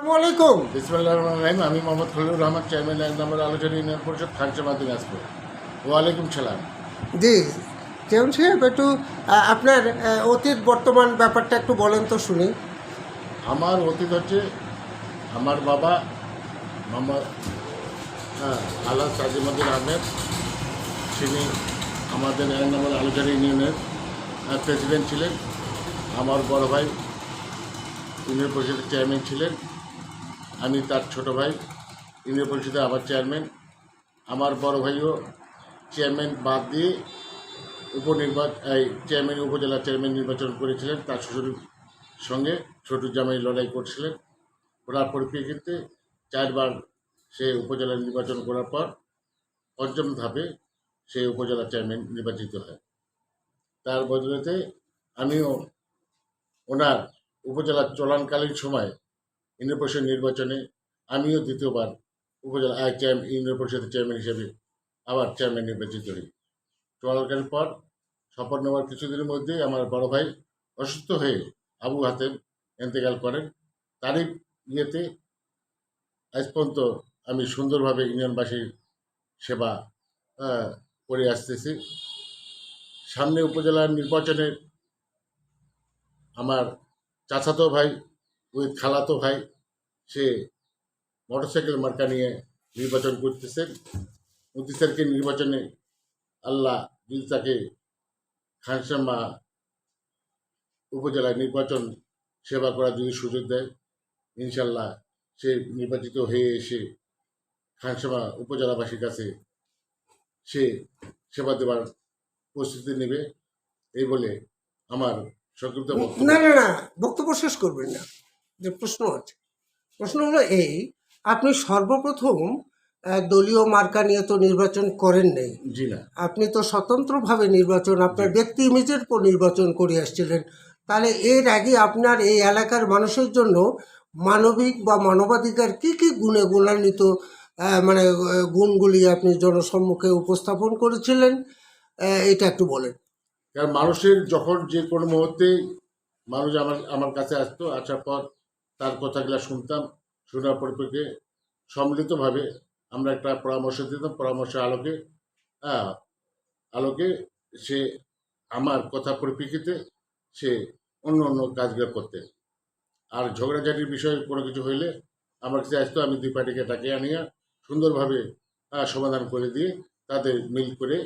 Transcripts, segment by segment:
আসসালামু আলাইকুম। বিসমিল্লাহির রহমানির রহিম। আমি মোহাম্মদ খলিলুর রহমান, চেয়ারম্যান ১ নম্বর আলোচনা ইউনিয়ন পরিষদ, খানসামা, দিনাজপুর। ওয়ালাইকুম সালাম। জি, চেয়ারম্যান সাহেব একটু আপনার অতীত বর্তমান ব্যাপারটা একটু বলেন তো শুনি। আমার অতীত হচ্ছে আমার বাবা মোহাম্মদ আল্লাহ সাজিমুদ্দিন আহমেদ। তিনি আমাদের ১ নম্বর আলোচনা ইউনিয়নের প্রেসিডেন্ট ছিলেন। আমার বড় ভাই ইউনিয়ন পরিষদের চেয়ারম্যান ছিলেন। আমি তার ছোট ভাই, ইউনিয়ন পরিষদের আবার চেয়ারম্যান। আমার বড় ভাইও চেয়ারম্যান বাদ দিয়ে চেয়ারম্যান উপজেলা চেয়ারম্যান নির্বাচন করেছিলেন। তার শ্বশুরের সঙ্গে ছোট জামাই লড়াই করছিলেন। করার পরিপ্রেক্ষিতে ৪ বার সে উপজেলা নির্বাচন করার পর পঞ্চম ধাপে সে উপজেলা চেয়ারম্যান নির্বাচিত হয়। তার বদলেতে আমিও ওনার উপজেলা চলানকালীন সময় ইউনিয়ন পরিষদ নির্বাচনে আমিও দ্বিতীয়বার উপজেলা ইউনিয়ন পরিষদের চেয়ারম্যান হিসেবে আবার চেয়ারম্যান নির্বাচিত হই। চলাকালীন পর শপথ নেওয়ার কিছুদিনের মধ্যেই আমার বড় ভাই অসুস্থ হয়ে আবু হাতেম ইন্তেকাল করেন। তারই ইয়েতে আজ পর্যন্ত আমি সুন্দরভাবে ইউনিয়নবাসীর সেবা করে আসতেছি। সামনে উপজেলার নির্বাচনে আমার চাচাতো ভাই ওই খালাতো ভাই সে মোটরসাইকেল মার্কা নিয়ে নির্বাচন করতেছেন। ২৯ তারিখের নির্বাচনে আল্লাহ যদি তাকে খানসামা উপজেলায় নির্বাচন সেবা করার যদি সুযোগ দেয়, ইনশাল্লাহ সে নির্বাচিত হয়ে এসে খানসামা উপজেলাবাসীর কাছে সে সেবা দেওয়ার প্রস্তুতি নেবে। এই বলে আমার সংক্ষিপ্ত বক্তব্য। না না না, বক্তব্য শেষ করবেন না, যে প্রশ্ন আছে। প্রশ্ন হলো এই, আপনি সর্বপ্রথম দলীয় মার্কা নিয়ে তো নির্বাচন করেন নাই। জি না। আপনি তো স্বতন্ত্রভাবে নির্বাচন, আপনার ব্যক্তি ইমেজের উপর নির্বাচন করে আসছিলেন। তাহলে এর আগে আপনার এই এলাকার মানুষের জন্য মানবিক বা মানবাধিকার কি কি গুণে গুণান্বিত মানে গুণগুলি আপনি জনসম্মুখে উপস্থাপন করেছিলেন, এটা একটু বলেন। কারণ মানুষের যখন যে কোনো মুহূর্তে মানুষ আমার আমার কাছে আসতো, আসার পর তার কথাগুলো শুনতাম। শোনার পরিপ্রেক্ষিতে সম্মিলিতভাবে আমরা একটা পরামর্শ দিতাম। পরামর্শের হ্যাঁ আলোকে সে আমার কথা পরিপ্রেক্ষিতে সে অন্য অন্য কাজগুলো করতে। আর ঝগড়াঝাটির বিষয়ে কোনো কিছু হইলে আমার কাছে আসতো। আমি দুই পার্টিকে ডাকিয়ে আনিয়া সুন্দরভাবে সমাধান করে দিয়ে তাদের মিল করে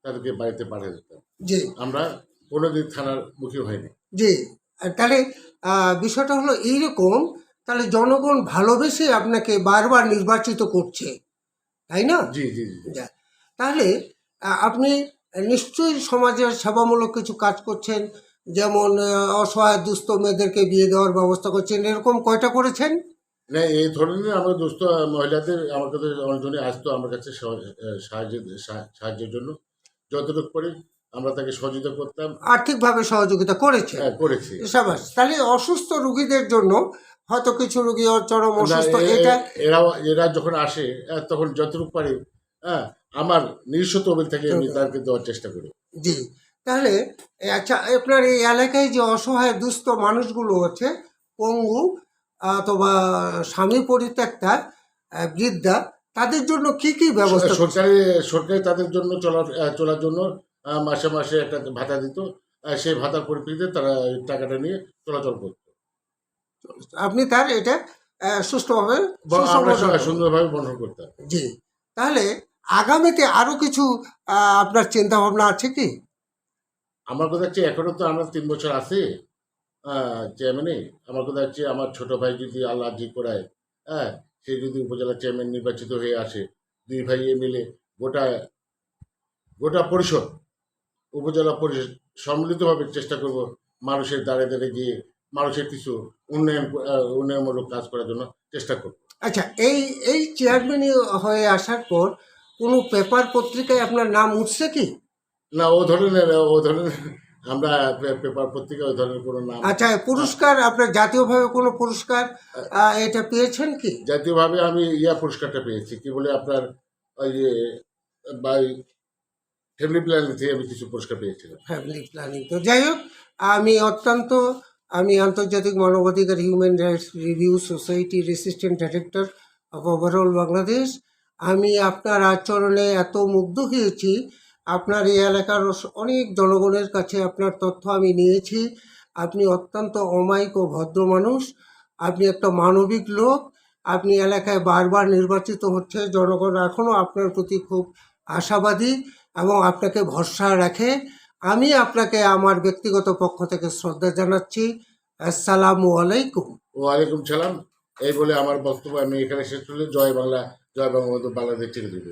তাদেরকে বাড়িতে পাঠিয়ে দিতাম। জি আমরা কোনোদিন থানার মুখী হয়নি। জি। তাহলে বিষয়টা হলো এইরকম, তাহলে জনগণ ভালোবেসে আপনাকে বারবার নির্বাচিত করছে, তাই না? জি জি জি। যা, তাহলে আপনি নিশ্চয়ই সমাজের সেবামূলক কিছু কাজ করছেন, যেমন অসহায় দুস্থ মেয়েদেরকে বিয়ে দেওয়ার ব্যবস্থা করছেন, এরকম কয়টা করেছেন? না, এই ধরনের আমরা দুস্থ মহিলাদের আমার কাছে অনেকজনই আসতো আমার কাছে সাহায্যের জন্য। যতটুকু পারি আমরা তাকে সহযোগিতা করতাম। আর্থিকভাবে সহযোগিতা করেছেন? হ্যাঁ, করেছি। সাবাস। তাহলে অসুস্থ রুগীদের জন্য হয়তো কিছু রুগী চরম না, অসুস্থ, এটা এরা যখন আসে তখন যতটুকু পারি হ্যাঁ আমার নিজস্ব তহবিল থেকে আমি তাদেরকে দেওয়ার চেষ্টা করি। জি। তাহলে আচ্ছা, আপনার এই এলাকায় যে অসহায় দুস্থ মানুষগুলো আছে, পঙ্গু অথবা স্বামী পরিত্যক্তা বৃদ্ধা, তাদের জন্য কি কি ব্যবস্থা? সরকারি তাদের জন্য চলার জন্য মাসে মাসে একটা ভাতা দিত। সেই ভাতার পরিপ্রেক্ষিতে তারা এই টাকাটা নিয়ে চলাচল করত। আপনি তার এটা সুষ্ঠুভাবে আমরা সুসংগঠিত। সুন্দরভাবে বন্ধন করতাম। জি। তাহলে আগামীতে আরো কিছু আপনার চিন্তা ভাবনা আছে কি? আমার কথা হচ্ছে এখনো তো আমরা ৩ বছর আছি চেয়ারম্যানে। আমার কথা হচ্ছে আমার ছোট ভাই যদি আল্লাহ জি করায়, হ্যাঁ সে যদি উপজেলা চেয়ারম্যান নির্বাচিত হয়ে আসে, ২ ভাইয়ে মিলে গোটা গোটা পরিষদ, উপজেলা পরিষদ সম্মিলিতভাবে চেষ্টা করব মানুষের দ্বারে দ্বারে গিয়ে মানুষের কিছু উন্নয়নমূলক কাজ করার জন্য চেষ্টা করব। আচ্ছা, এই এই চেয়ারম্যান হয়ে আসার পর কোনো পেপার পত্রিকায় আপনার নাম উঠছে কি? না, ও ধরনের আমরা পেপার পত্রিকা ওই ধরনের কোনো নাম। আচ্ছা, পুরস্কার আপনার জাতীয়ভাবে কোনো পুরস্কার এটা পেয়েছেন কি? জাতীয়ভাবে আমি পুরস্কারটা পেয়েছি, কি বলে আপনার ওই যে বাই ফ্যামিলি প্ল্যানিং থেকে আমি কিছু পুরস্কার পেয়েছিলাম। Family planning. তো যাই হোক, আমি অত্যন্ত আমি আন্তর্জাতিক মানবাধিকার human rights review society resistant director of overall Bangladesh. আমি আপনার আচরণে এত মুগ্ধ হয়েছি। আপনার এই এলাকার অনেক জনগণের কাছে আপনার তথ্য আমি নিয়েছি। আপনি অত্যন্ত অমায়িক ও ভদ্র মানুষ। আপনি একটা মানবিক লোক। আপনি এলাকায় বারবার নির্বাচিত হচ্ছে, জনগণ এখনও আপনার প্রতি খুব আশাবাদী এবং আপনাকে ভরসা রাখে। আমি আপনাকে আমার ব্যক্তিগত পক্ষ থেকে শ্রদ্ধা জানাচ্ছি। আসসালামু আলাইকুম। ওয়ালাইকুম সালাম। এই বলে আমার বক্তব্য আমি এখানে শেষ করলে জয় বাংলা, জয় বঙ্গবন্ধু, বাংলাদেশ ছেড়ে দেবে।